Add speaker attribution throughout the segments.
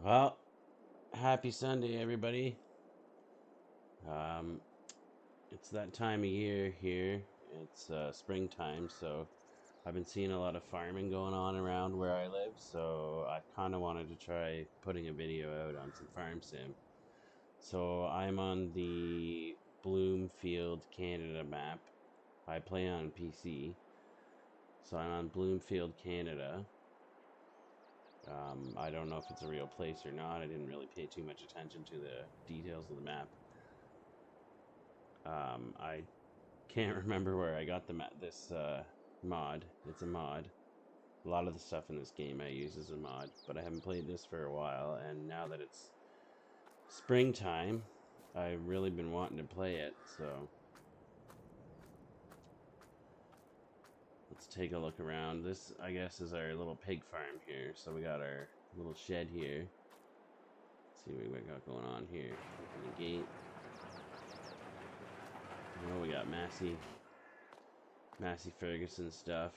Speaker 1: Well, happy Sunday, everybody. Um, it's that time of year here. It's springtime, so I've been seeing a lot of farming going on around where I live. So I kind of wanted to try putting a video out on some farm sim. So I'm on the Bloomfield, Canada map. I play on PC, so I'm on Bloomfield, Canada. I don't know if it's a real place or not. I didn't really pay too much attention to the details of the map. I can't remember where I got this mod. It's a mod. A lot of the stuff in this game I use as a mod, but I haven't played this for a while, and now that it's springtime, I've really been wanting to play it, so let's take a look around. This, I guess, is our little pig farm here. So we got our little shed here. Let's see what we got going on here. Open the gate. Oh, we got Massey Ferguson stuff.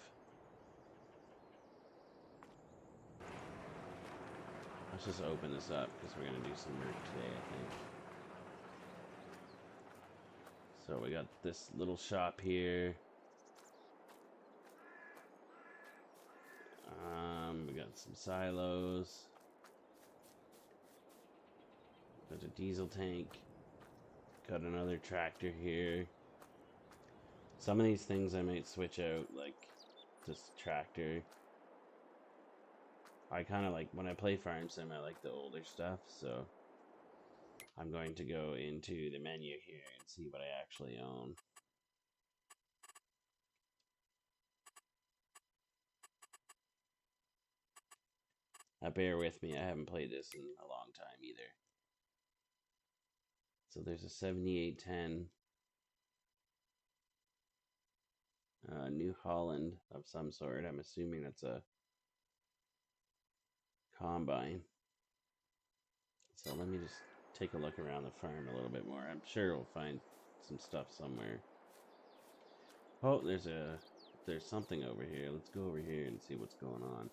Speaker 1: Let's just open this up because we're going to do some work today, I think. So we got this little shop here. We got some silos. Got a diesel tank. Got another tractor here. Some of these things I might switch out, like this tractor. I kind of like, when I play Farm Sim, I like the older stuff, so I'm going to go into the menu here and see what I actually own. Bear with me, I haven't played this in a long time either. So there's a 7810 New Holland of some sort. I'm assuming that's a combine. So let me just take a look around the farm a little bit more. I'm sure we'll find some stuff somewhere. Oh, there's something over here. Let's go over here and see what's going on.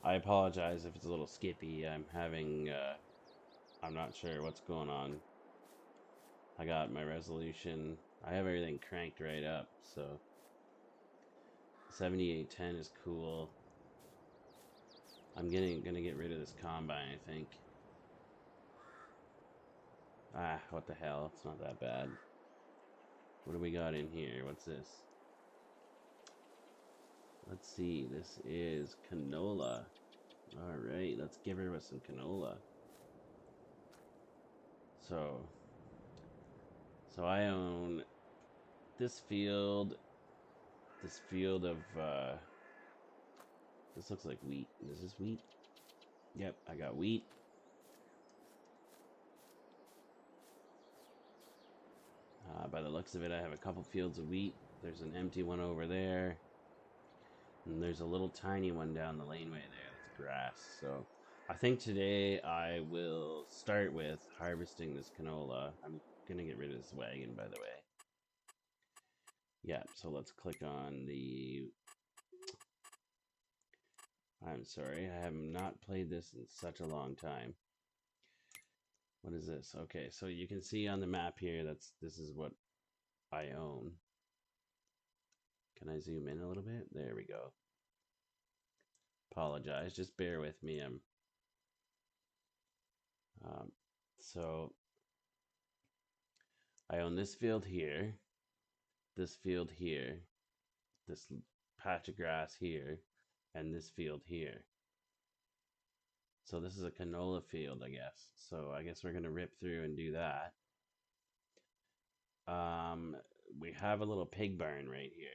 Speaker 1: I apologize if it's a little skippy. I'm not sure what's going on. I got my resolution. I have everything cranked right up, so 7810 is cool. I'm gonna get rid of this combine, I think. What the hell? It's not that bad. What do we got in here? What's this? Let's see. This is canola. Alright, let's give her with some canola. So I own this field of, this looks like wheat. Is this wheat? Yep, I got wheat. By the looks of it, I have a couple fields of wheat. There's an empty one over there. And there's a little tiny one down the laneway there that's grass. So I think today I will start with harvesting this canola. I'm going to get rid of this wagon, by the way. Yeah, so let's click on the... I'm sorry, I have not played this in such a long time. What is this? Okay, so you can see on the map here, this is what I own. Can I zoom in a little bit? There we go. Apologize, just bear with me. So I own this field here, this field here, this patch of grass here, and this field here. So this is a canola field, I guess. So I guess we're gonna rip through and do that. We have a little pig barn right here,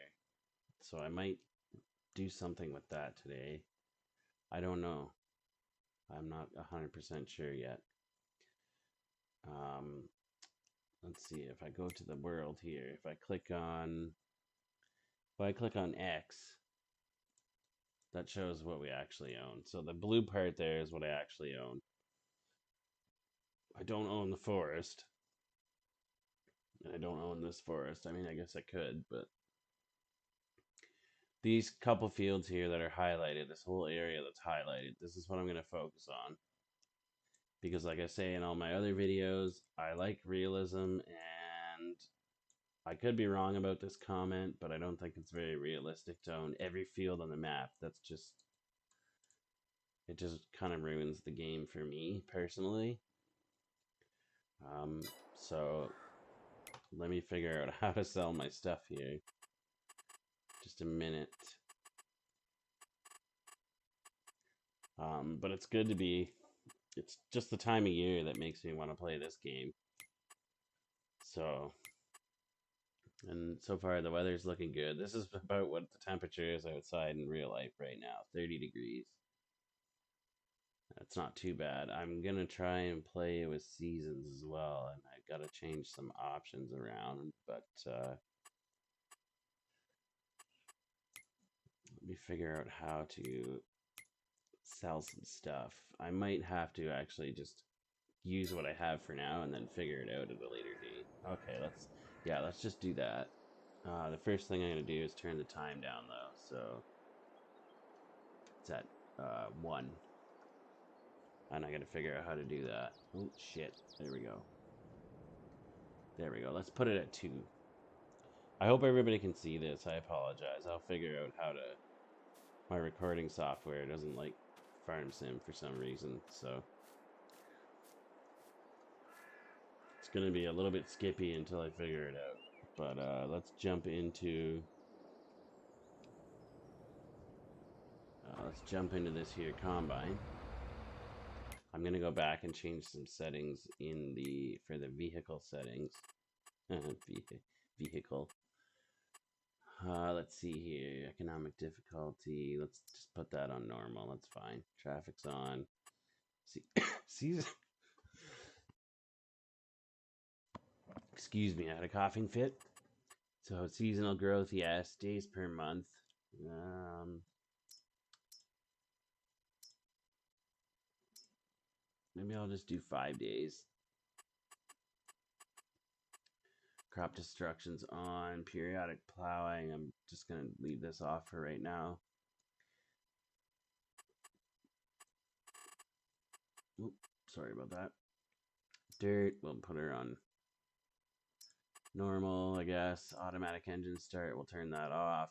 Speaker 1: so I might do something with that today. I don't know. I'm not 100% sure yet. Um, let's see, if I go to the world here, if I click on X, that shows what we actually own. So the blue part there is what I actually own. I don't own the forest. And I don't own this forest. I mean, I guess I could, but these couple fields here that are highlighted, this whole area that's highlighted, this is what I'm going to focus on. Because like I say in all my other videos, I like realism, and I could be wrong about this comment, but I don't think it's very realistic to own every field on the map. That's just, it just kind of ruins the game for me personally. So let me figure out how to sell my stuff here. Just a minute. But it's good to be, it's just the time of year that makes me want to play this game. So, and so far the weather's looking good. This is about what the temperature is outside in real life right now, 30 degrees. That's not too bad. I'm gonna try and play with seasons as well, and I gotta change some options around, but let me figure out how to sell some stuff. I might have to actually just use what I have for now and then figure it out at a later date. Okay, let's just do that. The first thing I'm gonna do is turn the time down though, so it's at 1. And I gotta figure out how to do that. Oh shit, there we go. There we go, let's put it at 2. I hope everybody can see this. I apologize. I'll figure out how to... My recording software doesn't like Farm Sim for some reason, so... It's going to be a little bit skippy until I figure it out. But let's jump into... let's jump into this here combine. I'm going to go back and change some settings in the... for the vehicle settings. Vehicle. Let's see here. Economic difficulty. Let's just put that on normal. That's fine. Traffic's on. Season. Excuse me, I had a coughing fit. So seasonal growth, yes. Days per month. Maybe I'll just do 5 days. Crop destruction's on. Periodic plowing. I'm just gonna leave this off for right now. Oop, sorry about that. Dirt, we'll put her on normal, I guess. Automatic engine start, we'll turn that off.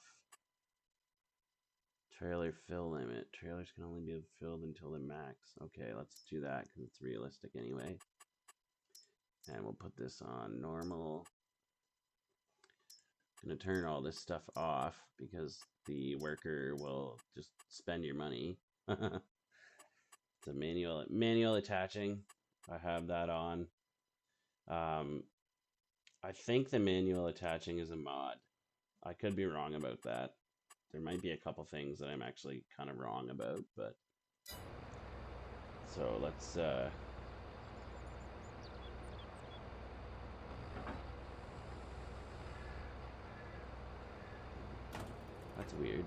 Speaker 1: Trailer fill limit. Trailers can only be filled until the max. Okay, let's do that because it's realistic anyway. And we'll put this on normal. I'm gonna turn all this stuff off because the worker will just spend your money. It's a manual attaching. I have that on. I think the manual attaching is a mod. I could be wrong about that. There might be a couple things that I'm actually kind of wrong about, but so let's that's weird.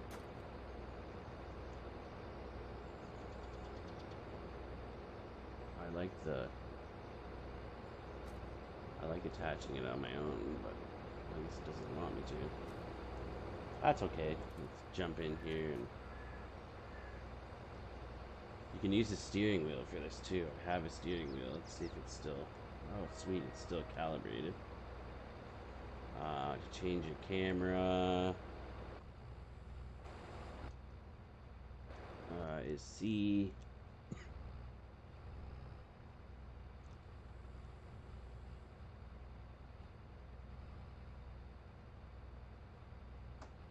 Speaker 1: I like attaching it on my own, but I guess it doesn't want me to. That's okay. Let's jump in here, and you can use the steering wheel for this too. I have a steering wheel. Let's see if it's still... Oh, sweet, it's still calibrated. To change your camera is C.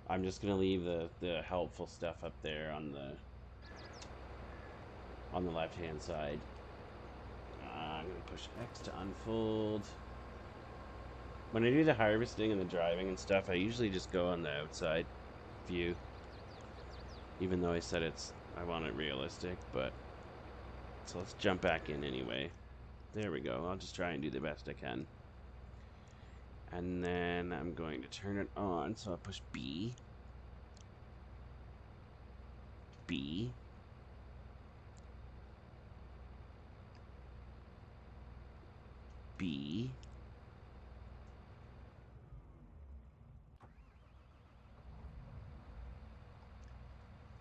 Speaker 1: I'm just gonna leave the helpful stuff up there on the left hand side. I'm gonna push X to unfold. When I do the harvesting and the driving and stuff, I usually just go on the outside view. Even though I said I want it realistic, but... So let's jump back in anyway. There we go. I'll just try and do the best I can. And then I'm going to turn it on, so I'll push B. B. B.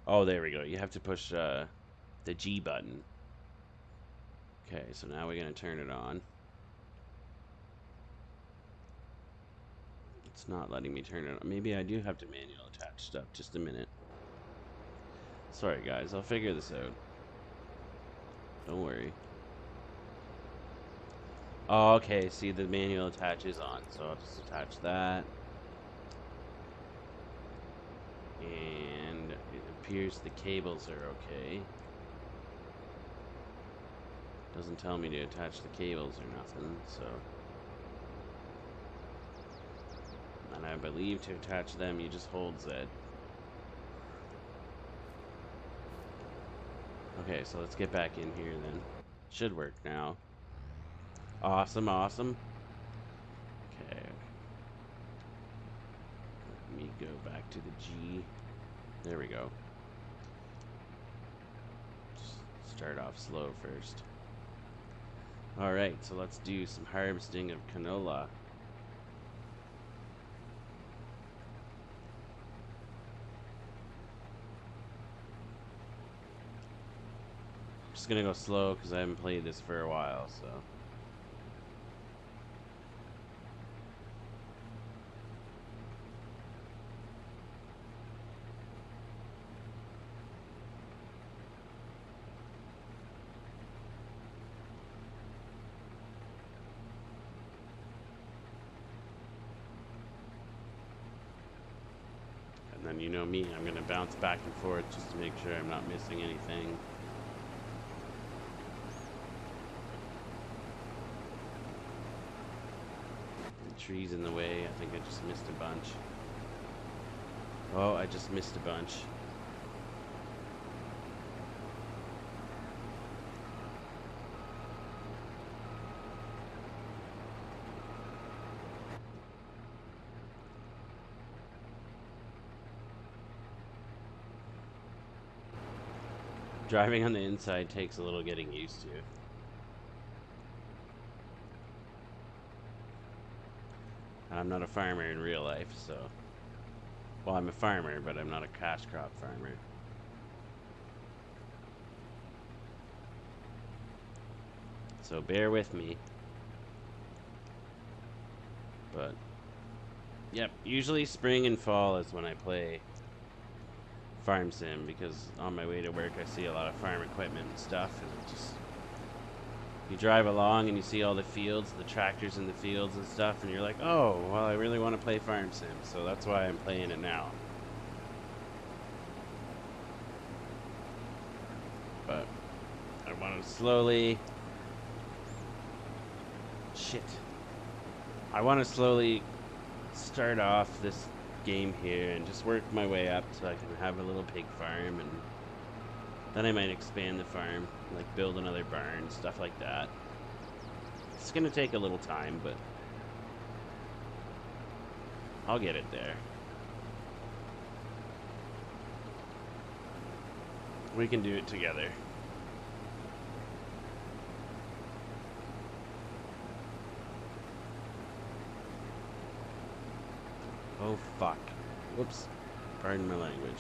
Speaker 1: Oh, there we go. You have to push the G button. Okay, so now we're going to turn it on. It's not letting me turn it on. Maybe I do have to manual attach stuff. Just a minute. Sorry, guys. I'll figure this out. Don't worry. Oh, okay. See, the manual attach is on. So I'll just attach that. And it appears the cables are okay. Doesn't tell me to attach the cables or nothing, so. And I believe to attach them, you just hold Z. Okay, so let's get back in here then. Should work now. Awesome, awesome. Okay. Let me go back to the G. There we go. Just start off slow first. Alright, so let's do some harvesting of canola. Just gonna go slow because I haven't played this for a while, so. And then you know me, I'm gonna bounce back and forth just to make sure I'm not missing anything. Trees in the way. I think I just missed a bunch. Oh, I just missed a bunch. Driving on the inside takes a little getting used to. I'm not a farmer in real life, so. Well, I'm a farmer, but I'm not a cash crop farmer. So bear with me. But, yep, usually spring and fall is when I play Farm Sim, because on my way to work I see a lot of farm equipment and stuff, and it just... You drive along and you see all the fields, the tractors in the fields and stuff, and you're like, oh, well, I really want to play Farm Sim, so that's why I'm playing it now. But I want to slowly... Shit. I want to slowly start off this game here and just work my way up so I can have a little pig farm, and then I might expand the farm, like build another barn, stuff like that. It's gonna take a little time, but I'll get it there. We can do it together. Oh fuck. Whoops. Pardon my language.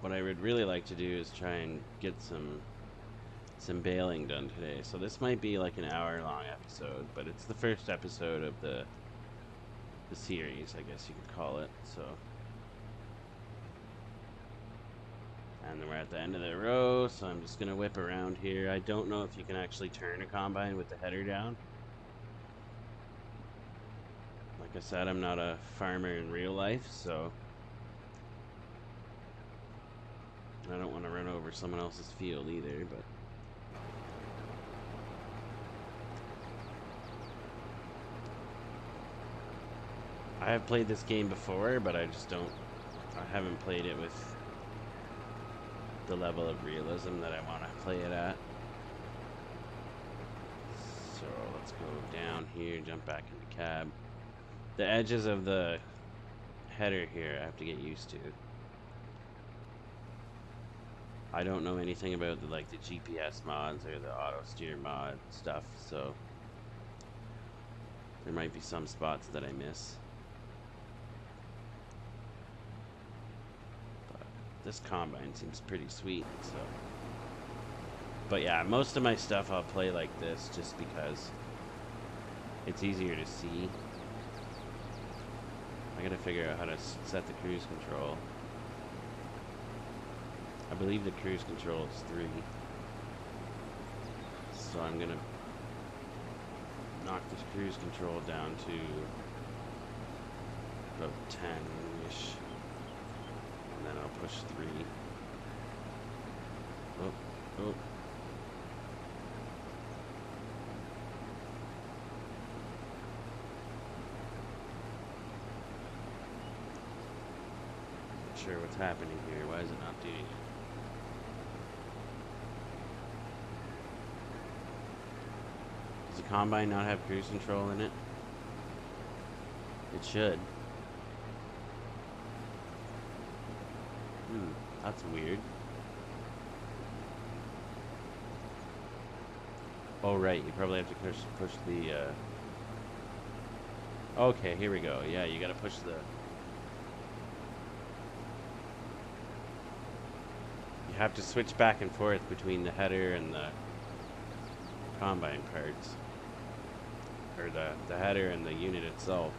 Speaker 1: What I would really like to do is try and get some baling done today. So this might be like an hour-long episode, but it's the first episode of the series, I guess you could call it. So, and then we're at the end of the row, so I'm just gonna whip around here. I don't know if you can actually turn a combine with the header down. Like I said, I'm not a farmer in real life, so I don't want to run over someone else's field either, but I have played this game before, but I haven't played it with the level of realism that I want to play it at. So let's go down here, jump back into cab. The edges of the header here I have to get used to. I don't know anything about the GPS mods or the auto steer mod stuff, so There might be some spots that I miss. But this combine seems pretty sweet, so. But yeah, most of my stuff I'll play like this just because it's easier to see. I gotta figure out how to set the cruise control. I believe the cruise control is 3. So I'm gonna knock this cruise control down to about 10-ish. And then I'll push 3. Oh, oh. Not sure what's happening here. Why is it not doing it? Does the Combine not have cruise control in it? It should. That's weird. Oh, right. You probably have to push the, Okay, here we go. Yeah, you gotta push the... You have to switch back and forth between the header and the Combine parts. Or the header and the unit itself.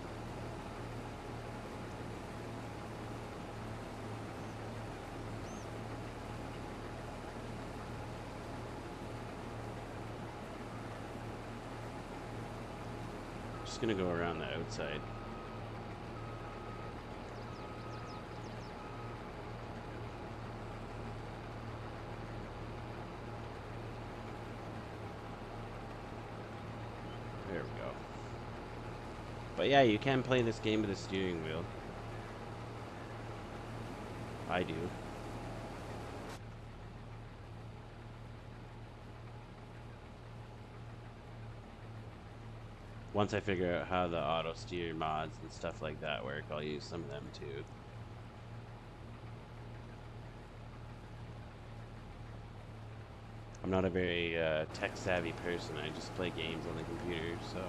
Speaker 1: Just gonna go around the outside. There we go. But yeah, you can play this game with a steering wheel. I do. Once I figure out how the auto steer mods and stuff like that work, I'll use some of them too. I'm not a very tech savvy person. I just play games on the computer, so.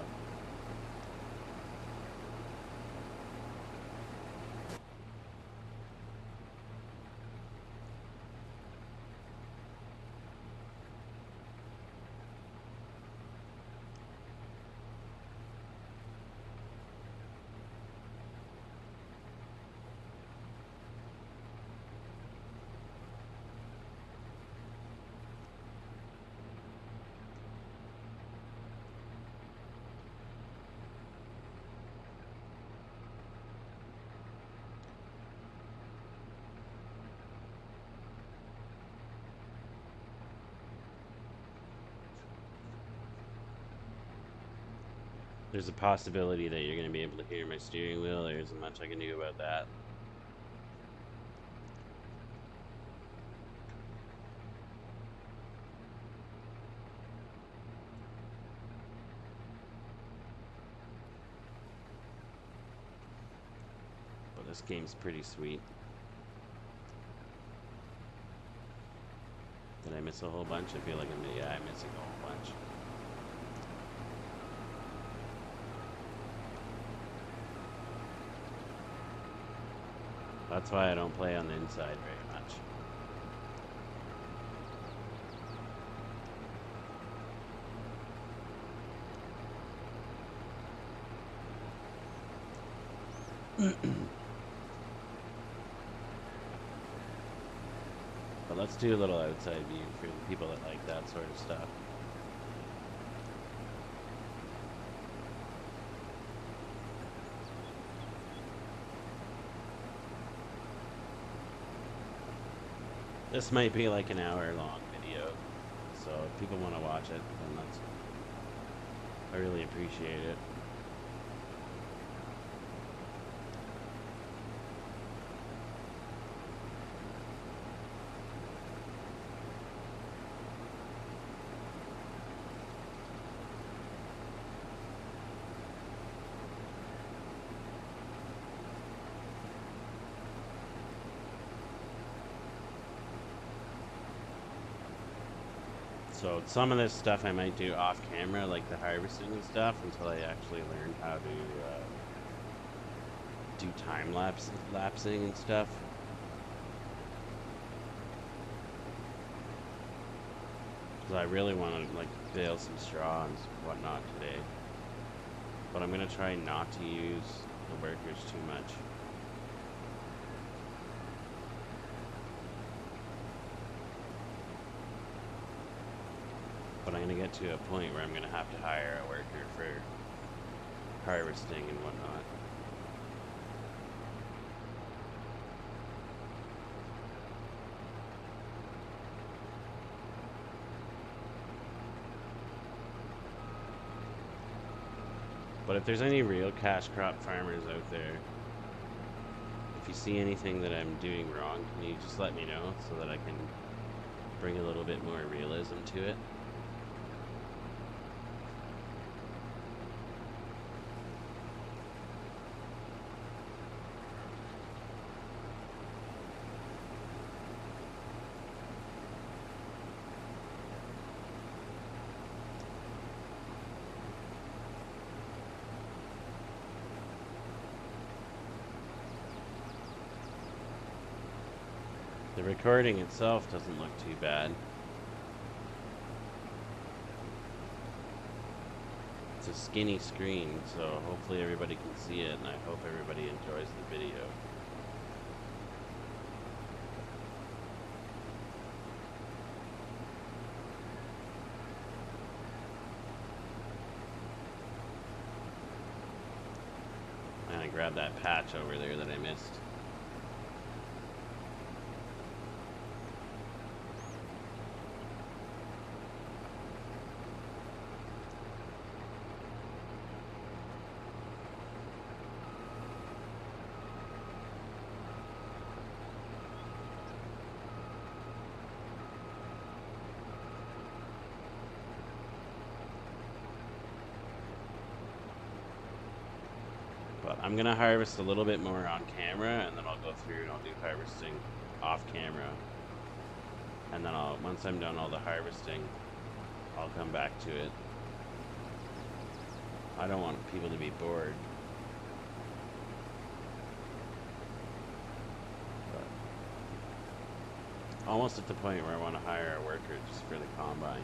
Speaker 1: There's a possibility that you're going to be able to hear my steering wheel. There isn't much I can do about that. But this game's pretty sweet. Did I miss a whole bunch? I feel like I'm missing a whole bunch. That's why I don't play on the inside very much. But let's do a little outside view for the people that like that sort of stuff. This might be like an hour-long video, so if people want to watch it, then I really appreciate it. So some of this stuff I might do off camera, like the harvesting and stuff, until I actually learn how to do lapsing and stuff. Because I really want to like bale some straw and whatnot today. But I'm gonna try not to use the workers too much. But I'm gonna get to a point where I'm gonna have to hire a worker for harvesting and whatnot. But if there's any real cash crop farmers out there, if you see anything that I'm doing wrong, can you just let me know so that I can bring a little bit more realism to it? The recording itself doesn't look too bad. It's a skinny screen, so hopefully everybody can see it, and I hope everybody enjoys the video. I'm gonna grab that patch over there that I missed. I'm gonna harvest a little bit more on camera, and then I'll go through and I'll do harvesting off camera. And then once I'm done all the harvesting, I'll come back to it. I don't want people to be bored. But almost at the point where I want to hire a worker just for the combine.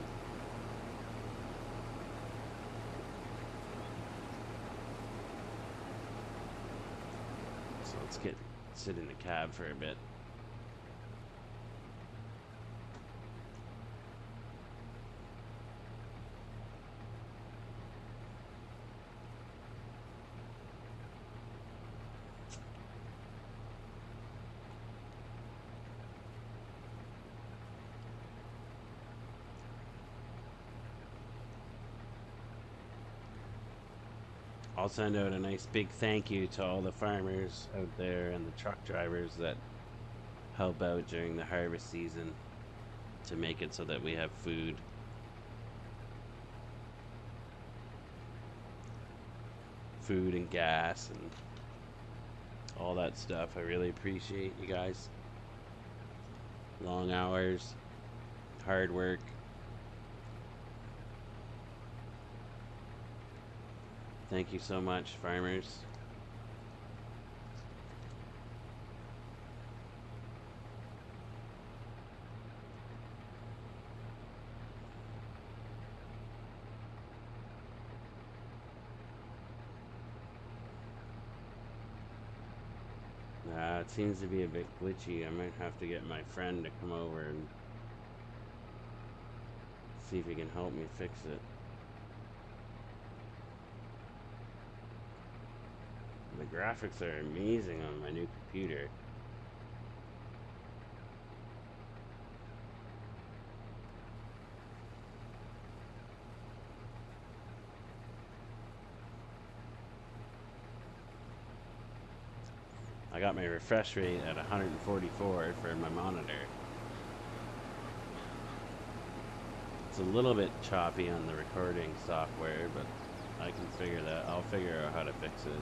Speaker 1: Let's sit in the cab for a bit. I'll send out a nice big thank you to all the farmers out there and the truck drivers that help out during the harvest season to make it so that we have food. Food and gas and all that stuff. I really appreciate you guys. Long hours, hard work. Thank you so much, farmers. It seems to be a bit glitchy. I might have to get my friend to come over and see if he can help me fix it. The graphics are amazing on my new computer. I got my refresh rate at 144 for my monitor. It's a little bit choppy on the recording software, but I can figure that. I'll figure out how to fix it.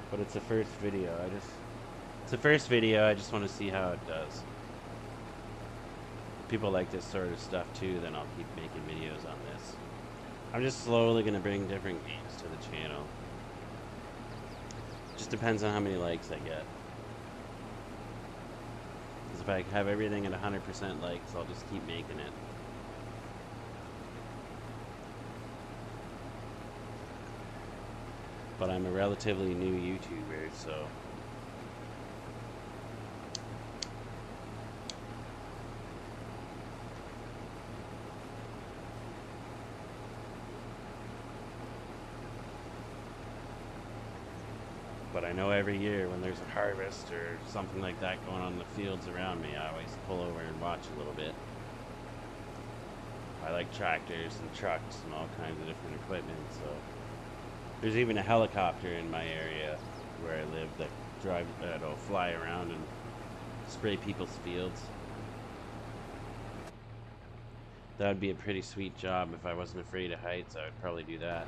Speaker 1: But it's the first video. I just want to see how it does. people like this sort of stuff too, then I'll keep making videos on this. I'm just slowly going to bring different games to the channel. Just depends on how many likes I get. Because if I have everything at 100% likes, I'll just keep making it. But I'm a relatively new YouTuber, so... But I know every year when there's a harvest or something like that going on in the fields around me, I always pull over and watch a little bit. I like tractors and trucks and all kinds of different equipment, so... There's even a helicopter in my area where I live that'll fly around and spray people's fields. That would be a pretty sweet job. If I wasn't afraid of heights, I would probably do that.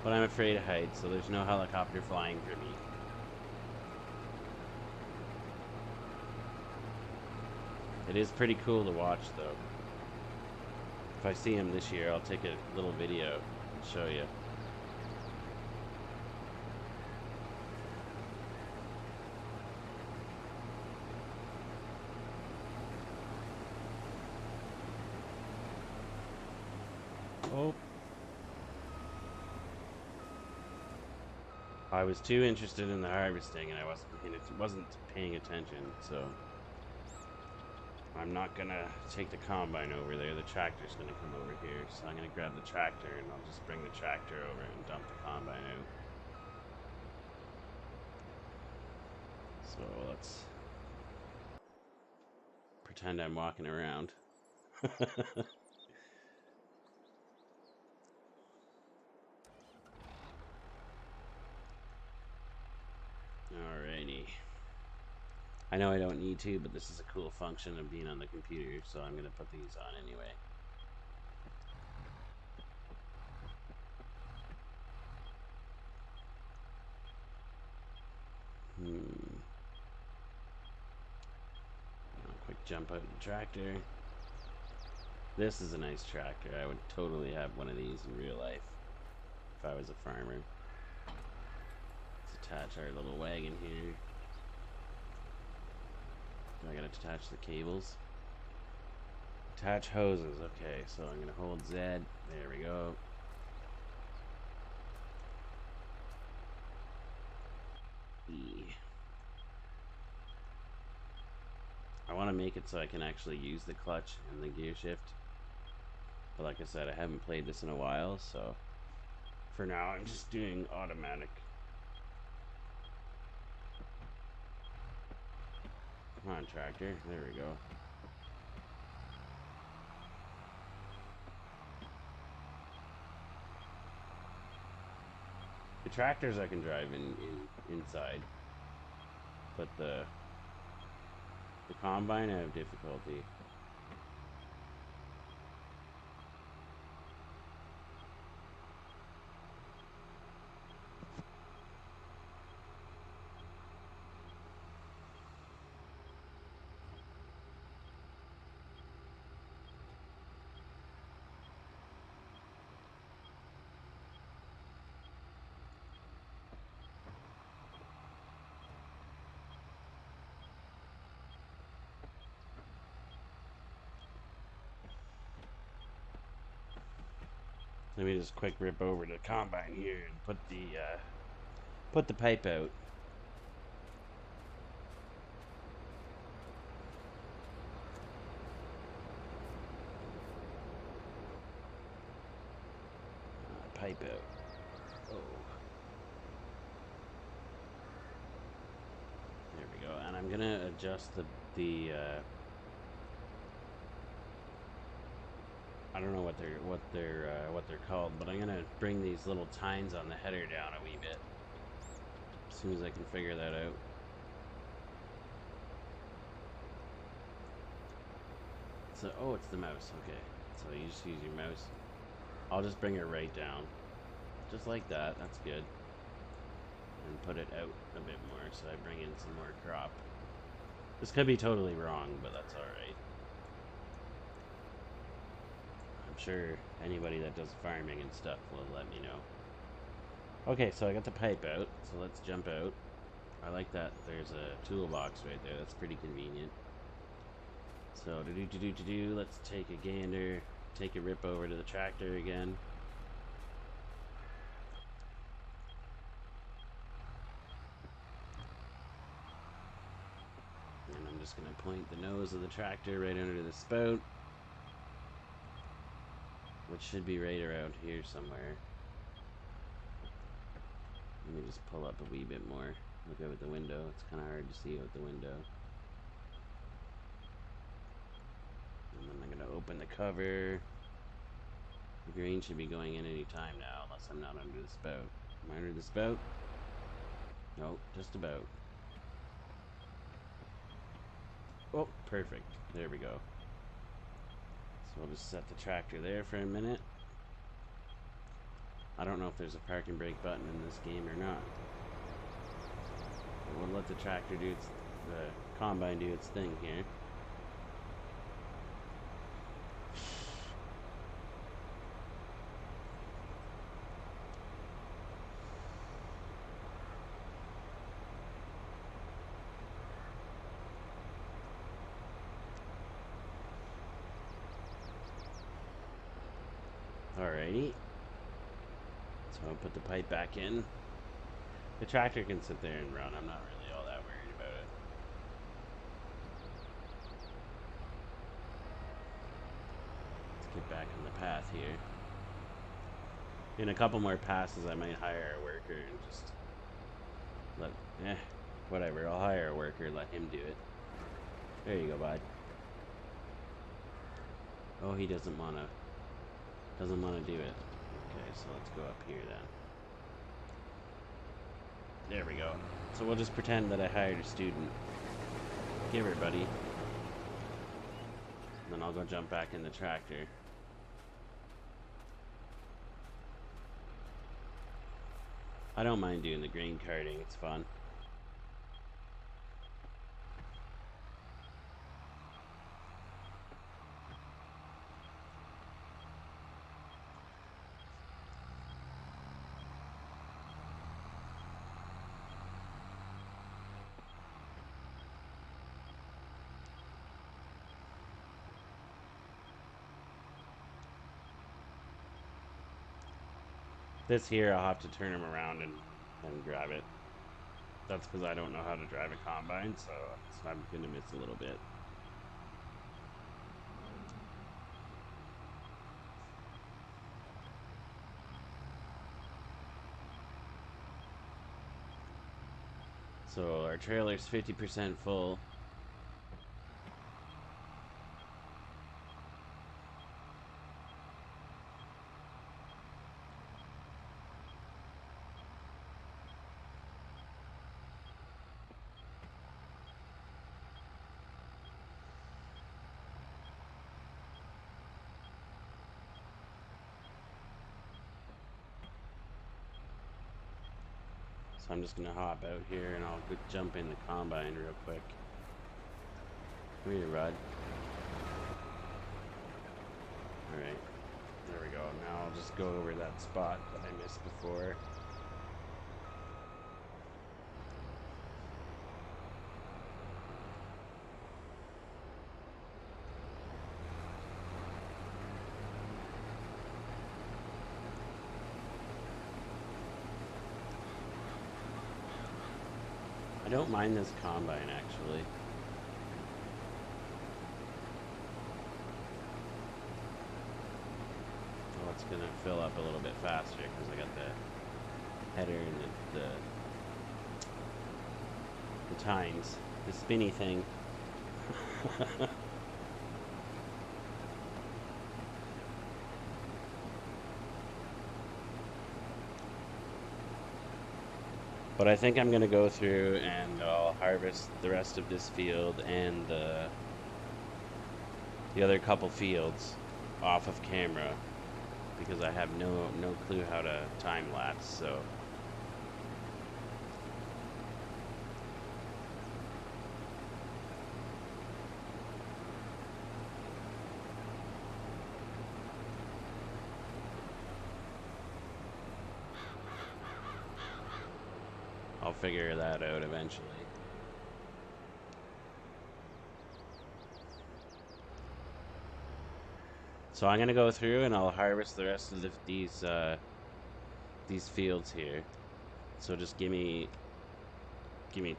Speaker 1: But I'm afraid of heights, so there's no helicopter flying for me. It is pretty cool to watch, though. If I see him this year, I'll take a little video and show you. Oh. I was too interested in the harvesting and I wasn't paying attention, so I'm not gonna take the combine over there. The tractor's gonna come over here, so I'm gonna grab the tractor and I'll just bring the tractor over and dump the combine out. So let's pretend I'm walking around. Alrighty. I know I don't need to, but this is a cool function of being on the computer, so I'm going to put these on anyway. I'll quick jump out of the tractor. This is a nice tractor. I would totally have one of these in real life if I was a farmer. Let's attach our little wagon here. I gotta attach the cables. Attach hoses. Okay, so I'm gonna hold Z. There we go. E. I want to make it so I can actually use the clutch and the gear shift. But like I said, I haven't played this in a while, so for now I'm just doing automatic. Come on, tractor. There we go. The tractors I can drive inside, but the combine I have difficulty. Let me just quick rip over to the combine here and put the pipe out. Pipe out. Oh. There we go. And I'm gonna adjust the I don't know what they're called, but I'm gonna bring these little tines on the header down a wee bit as soon as I can figure that out. So, oh, it's the mouse. Okay, so you just use your mouse. I'll just bring it right down, just like that. That's good. And put it out a bit more so I bring in some more crop. This could be totally wrong, but that's alright. I'm sure anybody that does farming and stuff will let me know. Okay, so I got the pipe out, so let's jump out. I like that there's a toolbox right there, that's pretty convenient. So, let's take a gander, take a rip over to the tractor again. And I'm just going to point the nose of the tractor right under the spout, which should be right around here somewhere. Let me just pull up a wee bit more. Look out the window. It's kind of hard to see out the window. And then I'm going to open the cover. The grain should be going in any time now, unless I'm not under the spout. Am I under the spout? Nope, just about. Oh, perfect. There we go. So we'll just set the tractor there for a minute. I don't know if there's a park and brake button in this game or not. But we'll let the tractor do its, the combine do its thing here. Alrighty. So I'll put the pipe back in. The tractor can sit there and run. I'm not really all that worried about it. Let's get back on the path here. In a couple more passes, I might hire a worker and just let... whatever. I'll hire a worker, let him do it. There you go, bud. Oh, he doesn't want to do it. Okay, so let's go up here then. There we go. So we'll just pretend that I hired a student. Give her, buddy. Then I'll go jump back in the tractor. I don't mind doing the grain carting, it's fun. This here, I'll have to turn him around and grab it. That's because I don't know how to drive a combine, so I'm going to miss a little bit. So our trailer's 50% full. So I'm just going to hop out here and I'll jump in the combine real quick. Come here, Rod. Alright, there we go. Now I'll just go over that spot that I missed before. I don't mind this combine, actually. Well, it's going to fill up a little bit faster because I got the header and the tines, the spinny thing. But I think I'm going to go through and I'll harvest the rest of this field and the other couple fields off of camera because I have no clue how to time lapse, so figure that out eventually. So I'm gonna go through and I'll harvest the rest of these fields here. So just give me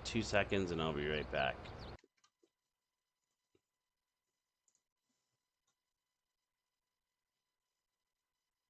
Speaker 1: 2 seconds and I'll be right back.